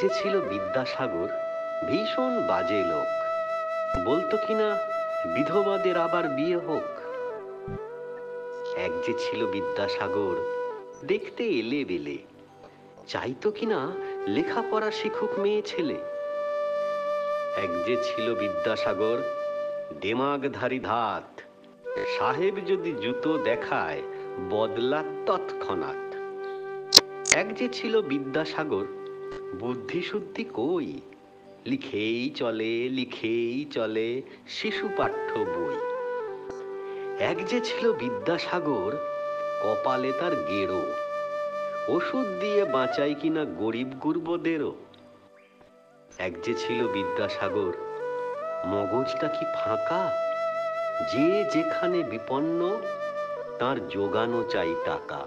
যে ছিল বিদ্যাসাগর, ভীষণ বাজে লোক। বলতো কিনা বিধবাদের আবার বিয়ে হোক। এক যে ছিল বিদ্যাসাগর, দেখতে এলে বেলে, চাইতো কিনা লেখাপড়া শিখুক মেয়ে ছেলে। এক যে ছিল বিদ্যাসাগর, দেমাগধারী ধাত, সাহেব যদি জুতো দেখায় বদলা তৎক্ষণাৎ। এক যে ছিল বিদ্যাসাগর, বুদ্ধি শুদ্ধি কই, লিখেই চলে শিশু পাঠ্য বই। এক যে ছিল বিদ্যাসাগর, কপালে তার গেরো, ওষুধ দিয়ে বাঁচাই কিনা গরিব গুরবদেরও। এক যে ছিল বিদ্যাসাগর, মগজটা কি ফাঁকা, যে যেখানে বিপন্ন তার জোগানো চাই টাকা।